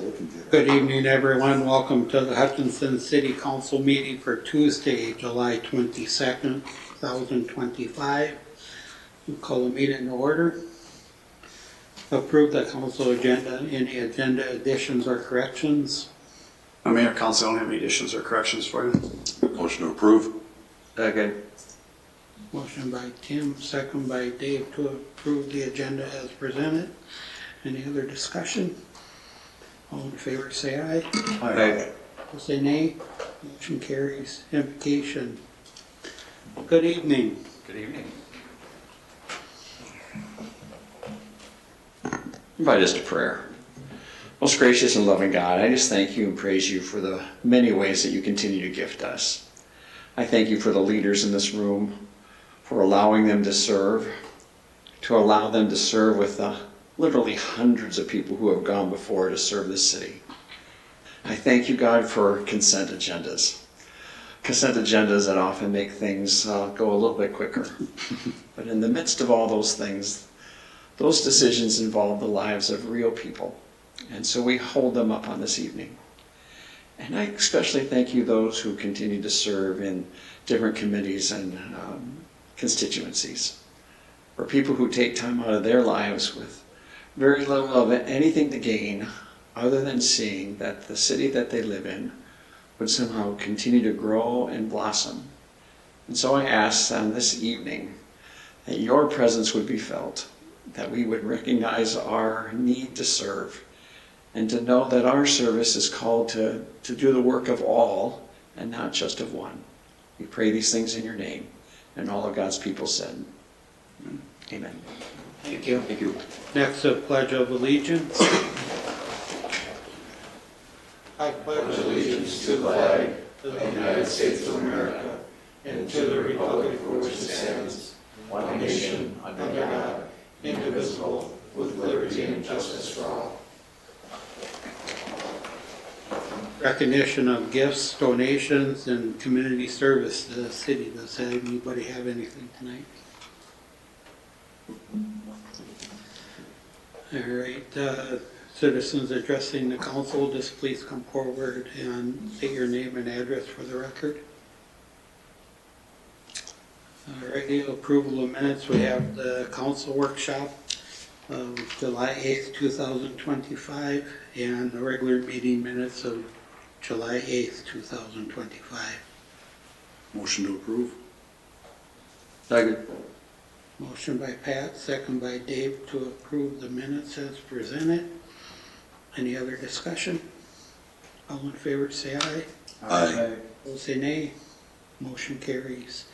Good evening, everyone. Welcome to the Hutchinson City Council meeting for Tuesday, July 22nd, 2025. We'll call the meeting to order. Approve the council agenda. Any agenda additions or corrections? Mayor, council, I don't have any additions or corrections for you. Motion to approve. Second. Motion by Tim, second by Dave to approve the agenda as presented. Any other discussion? All in favor say aye. Aye. Opposed say nay. Motion carries. Invocation. Good evening. Good evening. Invite us to prayer. Most gracious and loving God, I just thank you and praise you for the many ways that you continue to gift us. I thank you for the leaders in this room, for allowing them to serve with the literally hundreds of people who have gone before to serve this city. I thank you, God, for consent agendas. Consent agendas that often make things go a little bit quicker. But in the midst of all those things, those decisions involve the lives of real people. And so we hold them up on this evening. And I especially thank you those who continue to serve in different committees and constituencies, for people who take time out of their lives with very little of anything to gain other than seeing that the city that they live in would somehow continue to grow and blossom. And so I ask on this evening that your presence would be felt, that we would recognize our need to serve, and to know that our service is called to do the work of all and not just of one. We pray these things in your name, and all of God's people said, amen. Thank you. Thank you. Next, a pledge of allegiance. I pledge allegiance to the flag of the United States of America and to the republic for which it stands, one nation, under God, indivisible, with liberty and justice for all. recognition of gifts, donations, and community service to the city. Does anybody have anything tonight? All right, citizens addressing the council, just please come forward and state your name and address for the record. All righty, approval of minutes. We have the council workshop of July 8th, 2025, and the regular meeting minutes of July 8th, 2025. Motion to approve. Second. Motion by Pat, second by Dave to approve the minutes as presented. Any other discussion? All in favor say aye. Aye. Opposed say nay. Motion carries.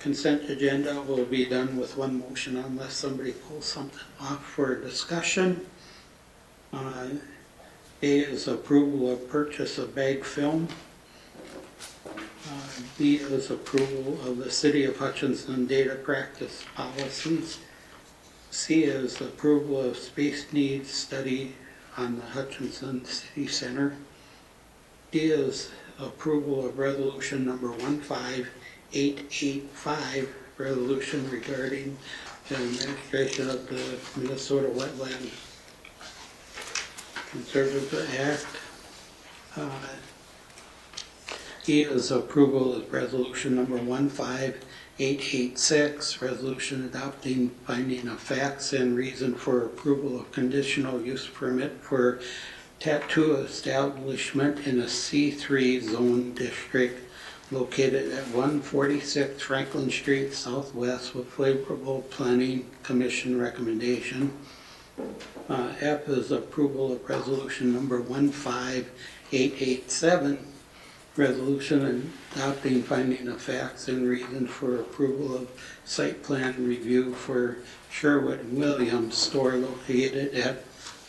Consent agenda will be done with one motion unless somebody pulls something off for discussion. A is approval of purchase of bag film. B is approval of the City of Hutchinson data practice policies. C is approval of space needs study on the Hutchinson City Center. D is approval of resolution number 15885, resolution regarding the administration of the Minnesota Wetland Conservancy Act. E is approval of resolution number 15886, resolution adopting finding of facts and reason for approval of conditional use permit for tattoo establishment in a C3 zone district located at 146 Franklin Street Southwest with favorable planning commission recommendation. F is approval of resolution number 15887, resolution adopting finding of facts and reason for approval of site plan review for Sherwood Williams store located at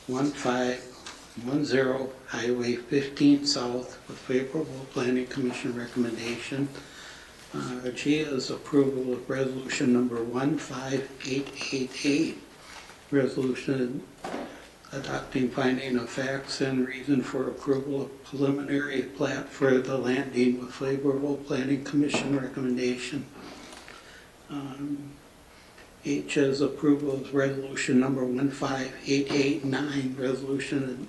1510 Highway 15 South with favorable planning commission recommendation. G is approval of resolution number 15888, resolution adopting finding of facts and reason for approval of preliminary plat for the landing with favorable planning commission recommendation. H is approval of resolution number 15889, resolution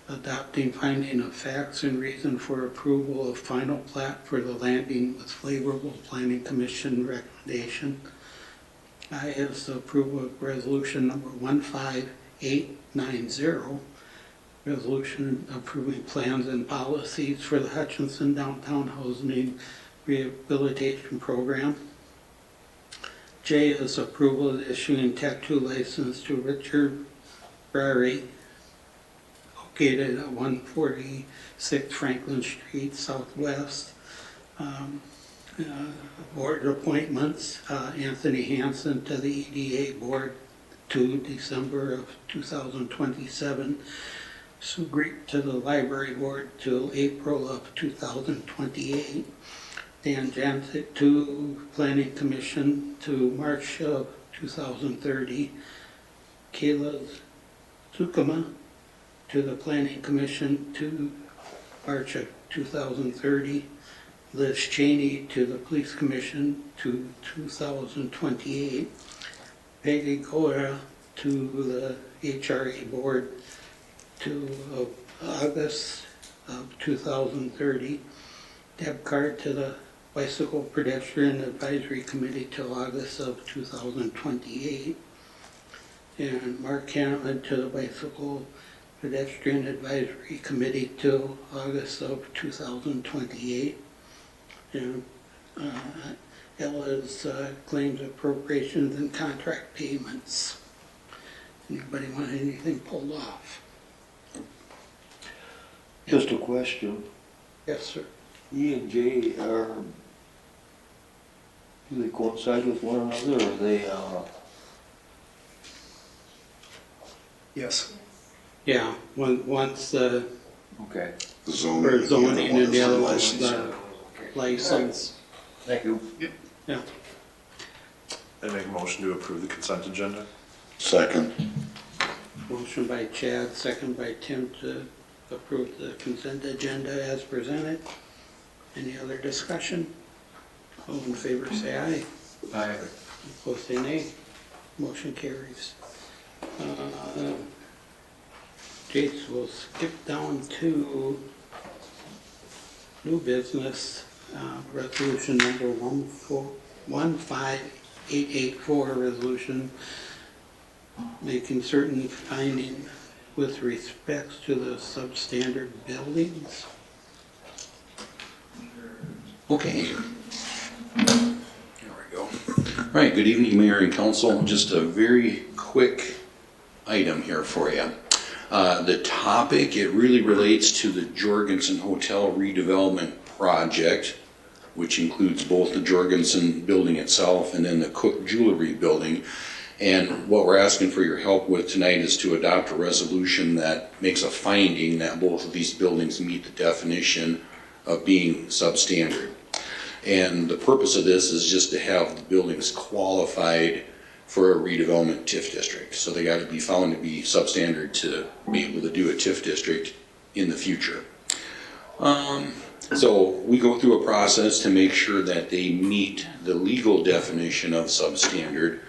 adopting finding of facts and reason for approval of final plat for the landing with favorable planning commission recommendation. I is the approval of resolution number 15890, resolution approving plans and policies for the Hutchinson Downtown Housing Rehabilitation Program. J is approval of issuing tattoo license to Richard Brary, located at 146 Franklin Street Southwest. Board appointments, Anthony Hansen to the EDA Board to December of 2027. Sue Greek to the Library Board till April of 2028. Dan Jancic to Planning Commission to March of 2030. Kayla Tsukuma to the Planning Commission to March of 2030. Liz Cheney to the Police Commission to 2028. Peggy Cora to the HRA Board to August of 2030. Deb Card to the Bicycle Pedestrian Advisory Committee till August of 2028. And Mark Hanneman to the Bicycle Pedestrian Advisory Committee till August of 2028. And Ella's claims appropriations and contract payments. Anybody want anything pulled off? Just a question. Yes, sir. E and J are, do they coincide with one another, or are they, Yes. Yeah, once the okay, for zoning and the other one's the license. thank you. Yeah. I make a motion to approve the consent agenda. Second. Motion by Chad, second by Tim to approve the consent agenda as presented. Any other discussion? All in favor say aye. Aye. Opposed say nay. Motion carries. Jace, we'll skip down to new business, resolution number 15884, resolution making certain finding with respects to the substandard buildings. Okay. There we go. All right, good evening, Mayor and Council. Just a very quick item here for you. The topic, it really relates to the Jorgensen Hotel redevelopment project, which includes both the Jorgensen building itself and then the Cook Jewelry building. And what we're asking for your help with tonight is to adopt a resolution that makes a finding that both of these buildings meet the definition of being substandard. And the purpose of this is just to have the buildings qualified for a redevelopment TIF district. So they got to be found to be substandard to be able to do a TIF district in the future. So we go through a process to make sure that they meet the legal definition of substandard.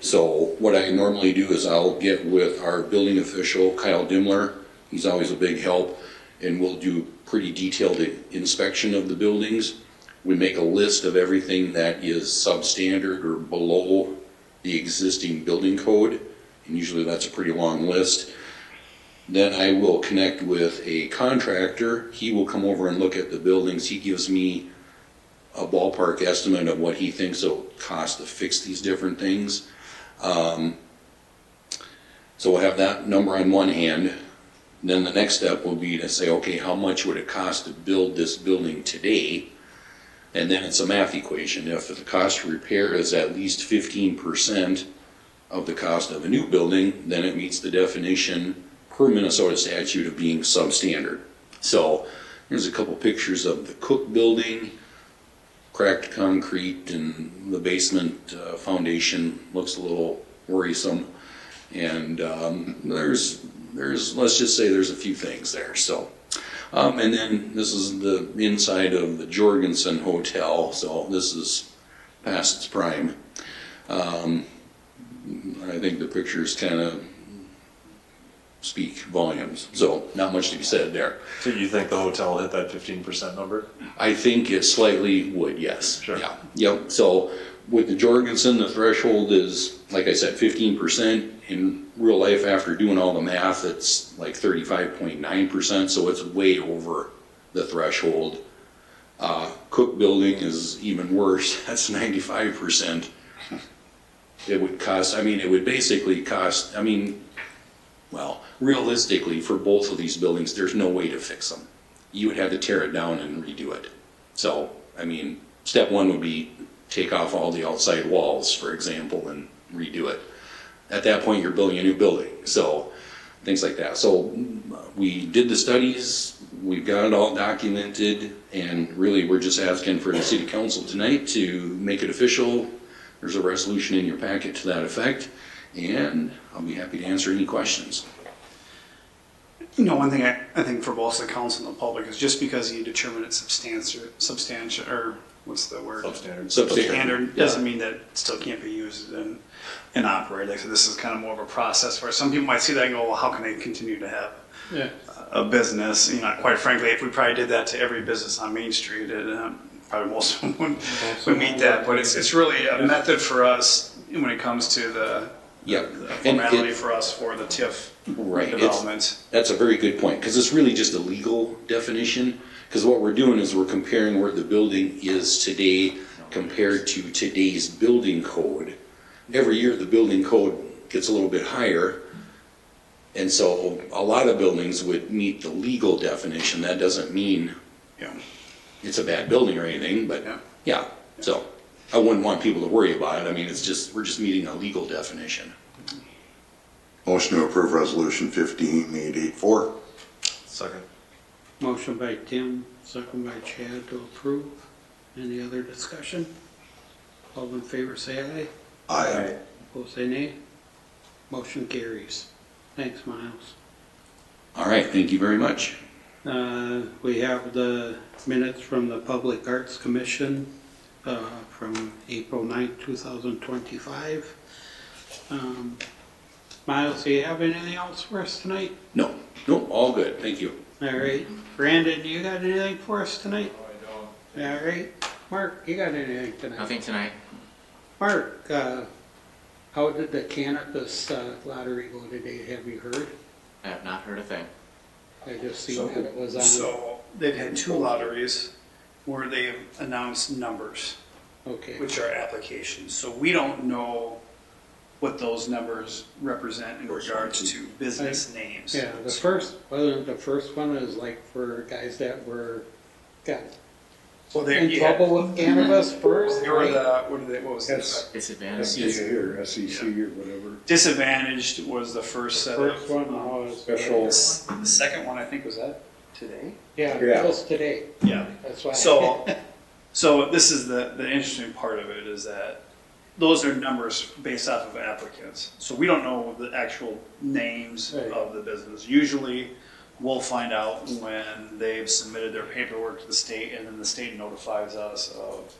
So what I normally do is I'll get with our building official, Kyle Dimmler. He's always a big help, and we'll do pretty detailed inspection of the buildings. We make a list of everything that is substandard or below the existing building code, and usually that's a pretty long list. Then I will connect with a contractor. He will come over and look at the buildings. He gives me a ballpark estimate of what he thinks it'll cost to fix these different things. So we'll have that number on one hand. Then the next step will be to say, okay, how much would it cost to build this building today? And then it's a math equation. If the cost to repair is at least 15% of the cost of a new building, then it meets the definition per Minnesota statute of being substandard. So here's a couple pictures of the Cook building, cracked concrete, and the basement foundation looks a little worrisome. And there's let's just say there's a few things there. So. And then this is the inside of the Jorgensen Hotel, so this is past its prime. I think the picture's kind of speak volumes. So not much to be said there. So you think the hotel hit that 15% number? I think it slightly would, yes. Sure. Yeah, yep. So with the Jorgensen, the threshold is, like I said, 15%. In real life, after doing all the math, it's like 35.9%, so it's way over the threshold. Cook Building is even worse, that's 95%. It would cost, it would basically cost, well, realistically, for both of these buildings, there's no way to fix them. You would have to tear it down and redo it. So, step one would be take off all the outside walls, for example, and redo it. At that point, you're building a new building, so things like that. So we did the studies, we've got it all documented, and really we're just asking for the city council tonight to make it official. There's a resolution in your packet to that effect, and I'll be happy to answer any questions. One thing I think for both the council and the public is just because you determine it's substantial, or what's the word? Substandard. Substandard doesn't mean that it still can't be used and operated. Like, so this is kind of more of a process where some people might see that and go, well, how can they continue to have a business? Quite frankly, if we probably did that to every business on Main Street, probably most of them would meet that. But it's really a method for us when it comes to the formality for us for the TIF development. That's a very good point, because it's really just a legal definition. Because what we're doing is we're comparing where the building is today compared to today's building code. Every year the building code gets a little bit higher, and so a lot of buildings would meet the legal definition. That doesn't mean it's a bad building or anything, but so I wouldn't want people to worry about it. It's just, we're just meeting a legal definition. Motion to approve resolution 15884. Second. Motion by Tim, second by Chad to approve. Any other discussion? All in favor say aye. Aye. Opposed say nay. Motion carries. Thanks, Miles. All right, thank you very much. We have the minutes from the Public Arts Commission from April 9th, 2025. Miles, do you have anything else for us tonight? No, all good, thank you. All right. Brandon, you got anything for us tonight? No, I don't. All right. Mark, you got anything tonight? Nothing tonight. Mark, how did the cannabis lottery go today? Have you heard? I have not heard a thing. I just seen that it was on. So they've had two lotteries where they've announced numbers, Okay. which are applications. So we don't know what those numbers represent in regards to business names. Yeah, the first one is like for guys that got Well, in trouble with cannabis first. They were what was this? Disadvantage. SEC or SEC or whatever. Disadvantaged was the first set First of, one was Special. the second one I think was that today? Yeah, Yeah. it was today. Yeah. That's why. So this is the interesting part of it is that those are numbers based off of applicants. So we don't know the actual names Right. of the business. Usually we'll find out when they've submitted their paperwork to the state, and then the state notifies us of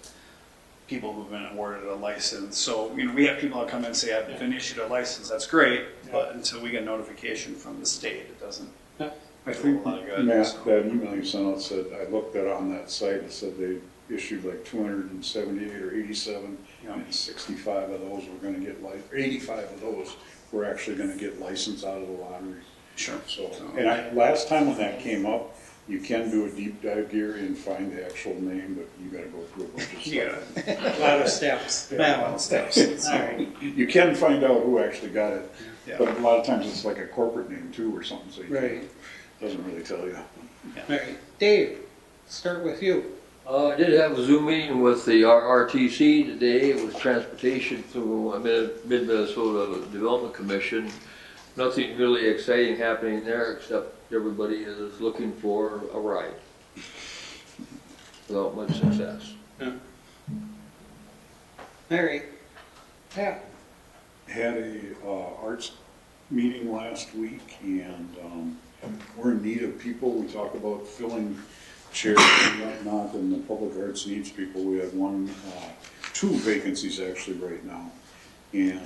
people who've been awarded a license. So, we have people that come in and say, I've been issued a license, that's great, but until we get notification from the state, it doesn't Yeah. I do a think, lot of good. Matt, So- that email you sent out said, I looked at on that site, it said they issued like 278 or 87, Yeah. and 65 of those were gonna get 85 of those were actually gonna get licensed out of the lottery. Sure. So, and last time when that came up, you can do a deep dive, Gary, and find the actual name, but you gotta go through a bunch of stuff. Yeah. A lot of steps. Yeah, a lot of steps. All right. You can find out who actually got it, Yeah. but a lot of times it's like a corporate name too or something, so Right. doesn't really tell you. All right. Dave, start with you. I did have a Zoom meeting with the RTC today. It was transportation through Mid-Minnesota Development Commission. Nothing really exciting happening there except everybody is looking for a ride without much success. All right. Yeah. Had a arts meeting last week, and we're in need of people. We talk about filling chairs and whatnot, and the public arts needs people. We have two vacancies actually right now, and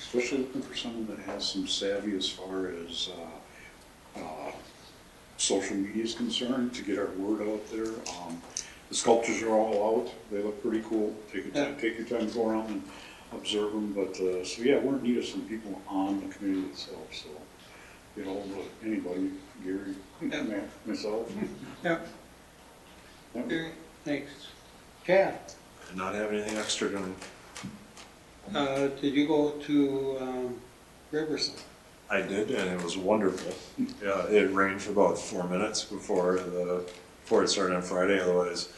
especially looking for someone that has some savvy as far as social media is concerned, to get our word out there. The sculptures are all out. They look pretty cool. Take your time to go around and observe them. But, so yeah, we're in need of some people on the committee itself, so get hold of anybody, Gary, Matt, myself. Yep. Yep. Gary, thanks. Chad, Did not have anything extra done. did you go to Riverside? I did, and it was wonderful. Yeah, it rained for about 4 minutes before it started on Friday. Otherwise,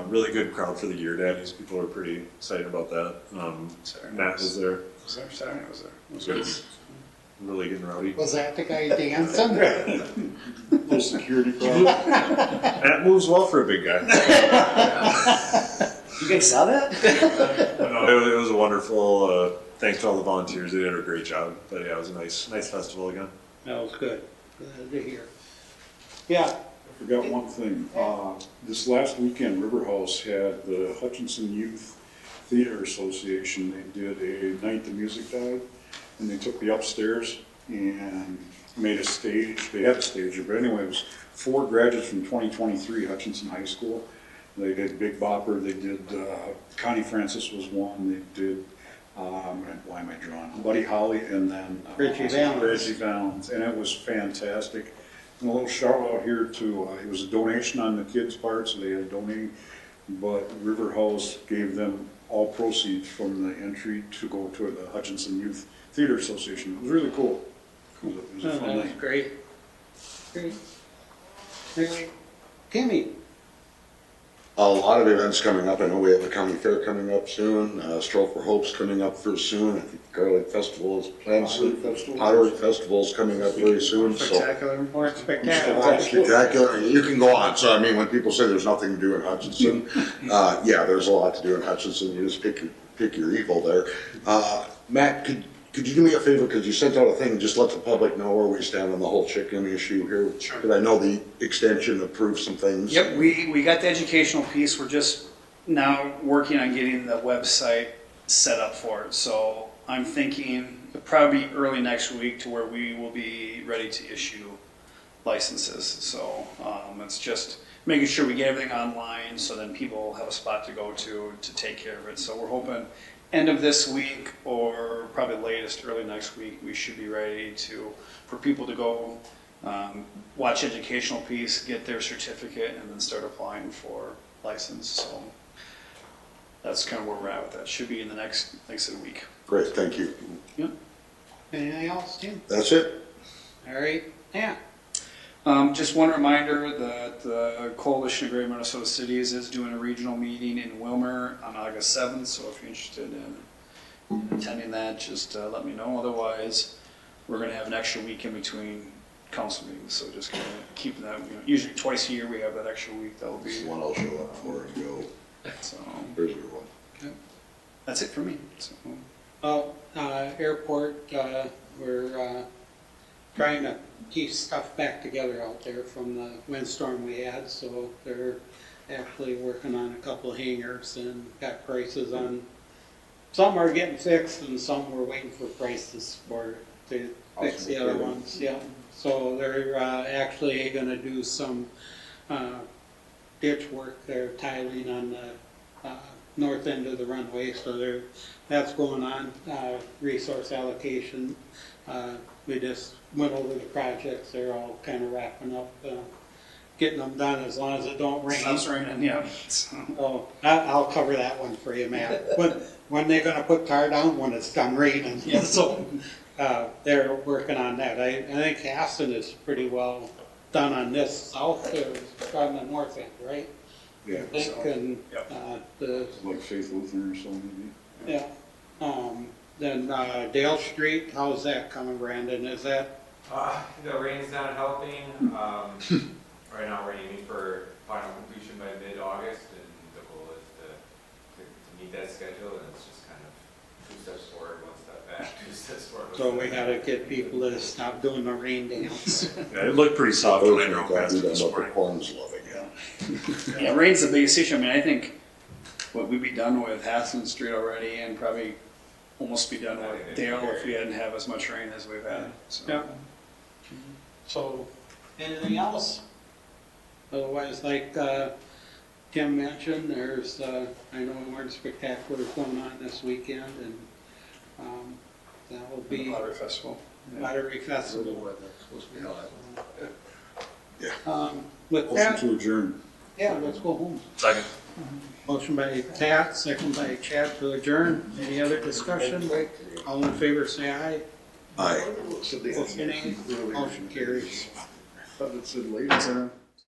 really good crowd for the Year Daddies. People are pretty excited about that. Matt was there. Saturday was there. It was Good. good. Really getting rowdy. Was that the guy dancing? Little security problem. Matt moves well for a big guy. You guys saw that? No, it was wonderful. Thanks to all the volunteers. They did a great job. But yeah, it was a nice festival again. That was good. Glad to hear. Yeah, I forgot one thing. This last weekend, River House had the Hutchinson Youth Theater Association. They did a Night the Music Dive, and they took the upstairs and made a stage. They had a stage, but anyway, it was 4 graduates from 2023 Hutchinson High School. They did Big Bopper. They did Connie Francis was one. They did why am I drawing? Buddy Holly, and then Richie Valens. Reggie Valens, and it was fantastic. And a little shout out here to it was a donation on the kids' part, so they had donating, but River House gave them all proceeds from the entry to go to the Hutchinson Youth Theater Association. It was really cool. It was a fun that was night. great. Great. Really? Timmy? A lot of events coming up. I know we have the county fair coming up soon. Stroll for Hope's coming up very soon. I think the Garlic Festival is planned soon. Pottery Festival's coming up very soon. So Spectacular. More spectacular. spectacular. You can go on. So I mean, when people say there's nothing to do in Hutchinson, yeah, there's a lot to do in Hutchinson. You just pick your evil there. Matt, could you do me a favor? Because you sent out a thing, just let the public know where we stand on the whole chicken issue here. Because I know the extension approved some things. Yep, we got the educational piece. We're just now working on getting the website set up for it. So I'm thinking it'll probably be early next week to where we will be ready to issue licenses. So it's just making sure we get everything online so then people have a spot to go to take care of it. So we're hoping end of this week or probably latest early next week, we should be ready for people to go watch educational piece, get their certificate, and then start applying for license. So that's kind of where we're at with that. Should be in the next week. Great, thank you. Yep. Anything else, Tim? That's it. All right. Yeah. Just one reminder that the Coalition of Greater Minnesota Cities is doing a regional meeting in Wilmer on August 7th. So if you're interested in attending that, just let me know. Otherwise, we're going to have an extra week in between council meetings. So just kind of keep that. Usually twice a year we have that extra week. That will be. This is one I'll show up for and go. So Here's your one. that's it for me. So, Well, airport, we're trying to keep stuff back together out there from the windstorm we had, so they're actually working on a couple of hangars and got prices on, some are getting fixed and some we're waiting for prices for to fix the other ones, yeah. So they're actually gonna do some ditch work, they're tiling on the north end of the runway, so that's going on, resource allocation. We just went over the projects, they're all kind of wrapping up, getting them done as long as it don't rain. stops raining, yeah. So, Oh, I'll cover that one for you, Matt. When they're gonna put tar down, when it's done raining, yeah, so, they're working on that. I think Caston is pretty well done on this south, on the north end, right? Yeah, I think, and, the, like Faith Lutheran or something. Maybe. yeah. Then, Dale Street, how's that coming, Brandon? Is that, The rain's not helping. Right now we're aiming for final completion by mid-August, and the goal is to meet that schedule, and it's just kind of 2 steps forward, 1 step back, 2 steps forward. so we gotta get people to stop doing the rain dance? Yeah, it looked pretty soft when I drove past it That's this what the morning. corn's loving, yeah. yeah, rain's the biggest issue. I mean, I think we'd be done with Hassan Street already and probably almost be done with Dale if we hadn't have as much rain as we've had, so. Yeah. So, anything else? Otherwise, like Tim mentioned, there's, I know Warren Spectacular is going on this weekend, and that will be Pottery Festival. Pottery Festival. Supposed to be hot. With Motion that, to adjourn. yeah, let's go home. Second. Motion by Pat, second by Chad to adjourn. Any other discussion? All in favor, say aye. Aye. Opposed, nay. Motion carries. Thought it said ladies on.